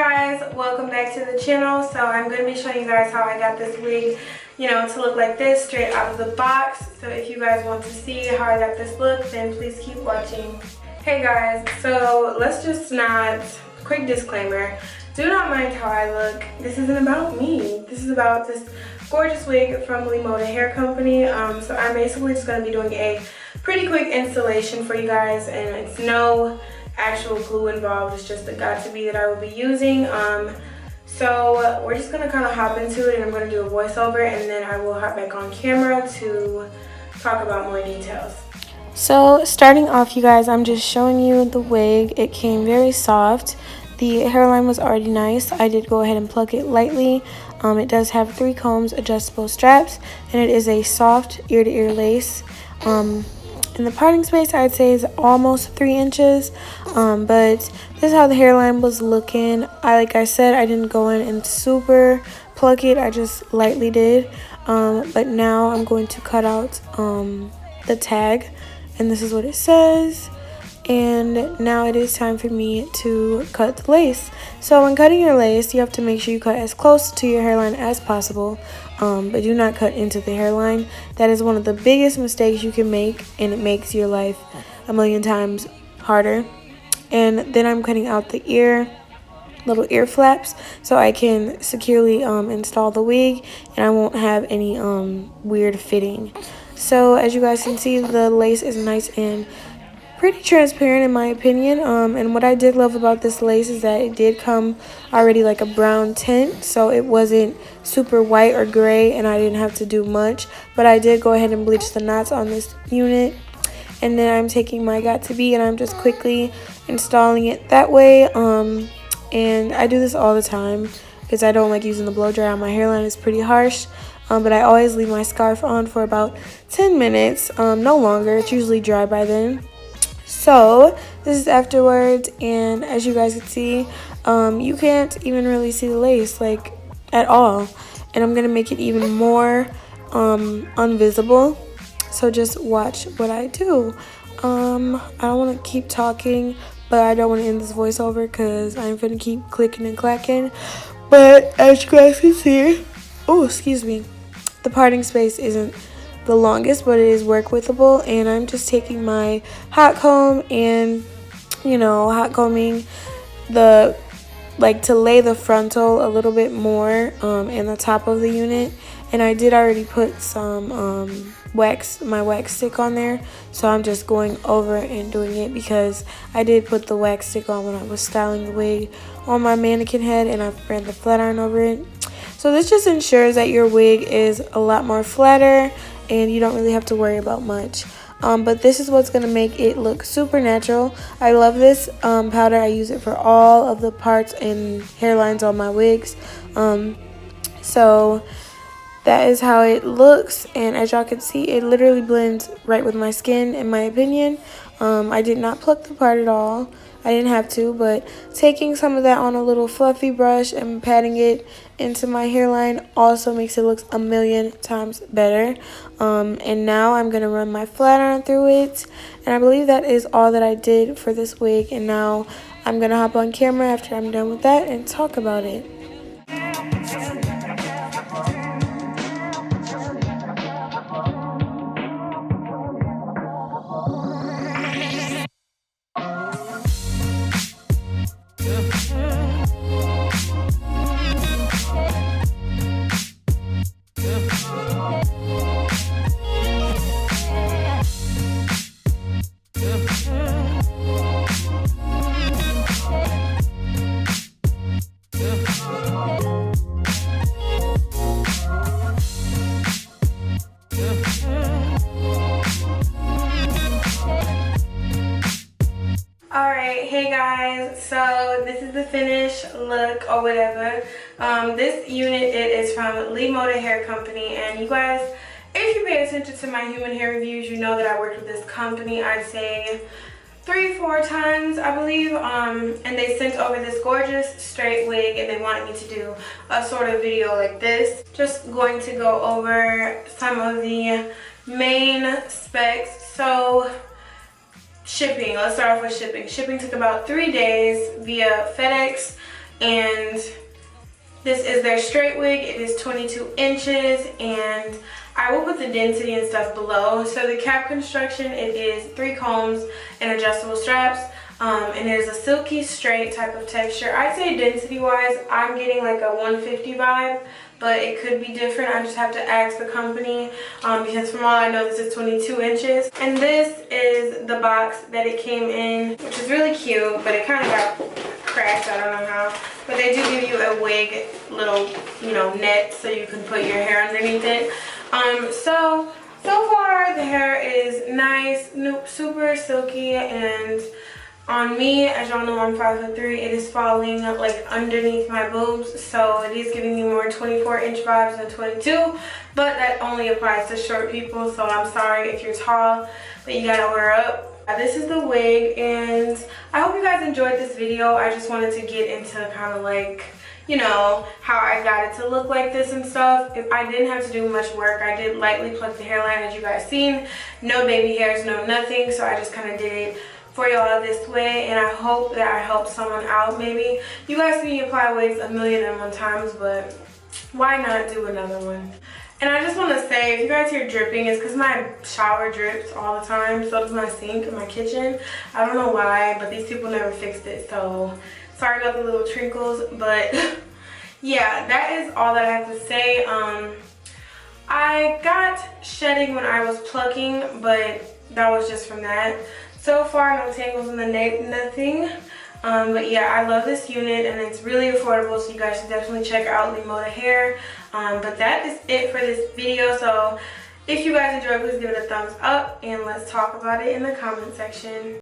guys, welcome back to the channel. So I'm going to be showing you guys how I got this wig, to look like this straight out of the box. So if you guys want to see how I got this look, then please keep watching. Hey guys, so let's just not, quick disclaimer, do not mind how I look. This isn't about me. This is about this gorgeous wig from Lemoda hair company. So I'm basically just going to be doing a pretty quick installation for you guys, and it's no actual glue involved. It's just the got-to-be that I will be using. So we're just going to kind of hop into it, and I'm going to do a voiceover, and then I will hop back on camera to talk about more details. So starting off, you guys, I'm just showing you the wig. It came very soft. The hairline was already nice. I did go ahead and pluck it lightly. It does have 3 combs, adjustable straps, and it is a soft ear-to-ear lace. And the parting space, I'd say, is almost 3 inches, but this is how the hairline was looking. Like I said, I didn't go in and super pluck it. I just lightly did, but now I'm going to cut out the tag, and this is what it says. And now it is time for me to cut the lace. So when cutting your lace, you have to make sure you cut as close to your hairline as possible, but do not cut into the hairline. That is one of the biggest mistakes you can make, and it makes your life a million times harder. And then I'm cutting out the little ear flaps, so I can securely install the wig, and I won't have any weird fitting. So as you guys can see, the lace is nice and pretty transparent in my opinion. And what I did love about this lace is that it did come already like a brown tint, so it wasn't super white or gray, and I didn't have to do much. But I did go ahead and bleach the knots on this unit, and then I'm taking my got-to-be and I'm just quickly installing it that way. And I do this all the time because I don't like using the blow dryer on my hairline. It's pretty harsh. But I always leave my scarf on for about 10 minutes, no longer. It's usually dry by then. So this is afterwards, and as you guys can see, you can't even really see the lace like at all, and I'm gonna make it even more unvisible. So just watch what I do. I don't want to keep talking, but I don't want to end this voiceover because I'm gonna keep clicking and clacking. But as you guys can see, oh excuse me, the parting space isn't the longest, but it is work withable, and I'm just taking my hot comb and hot combing the to lay the frontal a little bit more in the top of the unit. And I did already put some my wax stick on there, so I'm just going over and doing it because I did put the wax stick on when I was styling the wig on my mannequin head, and I ran the flat iron over it. So this just ensures that your wig is a lot more flatter and you don't really have to worry about much. But this is what's going to make it look super natural. I love this powder. I use it for all of the parts and hairlines on my wigs. So that is how it looks, and as y'all can see, it literally blends right with my skin in my opinion. I did not pluck the part at all. I didn't have to, but taking some of that on a little fluffy brush and patting it into my hairline also makes it look a million times better. And now I'm going to run my flat iron through it, and I believe that is all that I did for this wig. And now I'm going to hop on camera after I'm done with that and talk about it. Alright, hey guys, so this is the finished look or whatever. This unit, it is from Lemoda hair company, and you guys, if you pay attention to my human hair reviews, you know that I worked with this company, I'd say 3-4 times, I believe. And they sent over this gorgeous straight wig, and they wanted me to do a sort of video like this. Just going to go over some of the main specs. So shipping, let's start off with shipping. Shipping took about 3 days via FedEx, and this is their straight wig. It is 22 inches, and I will put the density and stuff below. So the cap construction, it is 3 combs and adjustable straps, and it is a silky straight type of texture. I'd say density wise, I'm getting like a 150 vibe, but it could be different. I just have to ask the company, because from all I know, this is 22 inches. And this is the box that it came in, which is really cute, but it kind of got cracked, I don't know how. But they do give you a wig little, you know, net so you can put your hair underneath it. So far the hair is nice, super silky, and on me, as y'all know, I'm 5'3", it is falling like underneath my boobs, so it is giving me more 24-inch vibes than 22, but that only applies to short people, so I'm sorry if you're tall, but you gotta wear up. This is the wig, and I hope you guys enjoyed this video. I just wanted to get into kind of like, you know, how I got it to look like this and stuff. If I didn't have to do much work, I did lightly pluck the hairline, as you guys seen. No baby hairs, no nothing, so I just kind of did it for y'all this way, and I hope that I helped someone out. Maybe you guys see me apply wigs 1,000,001 times, but why not do another one? And I just want to say, if you guys hear dripping, it's because my shower drips all the time. So does my sink in my kitchen. I don't know why, but these people never fixed it, so sorry about the little trinkles. But yeah, that is all that I have to say. I got shedding when I was plucking, but that was just from that. So far, no tangles in the nape, nothing. But yeah, I love this unit, and it's really affordable, so you guys should definitely check out Lemoda hair. But that is it for this video. So if you guys enjoyed, please give it a thumbs up, and let's talk about it in the comment section.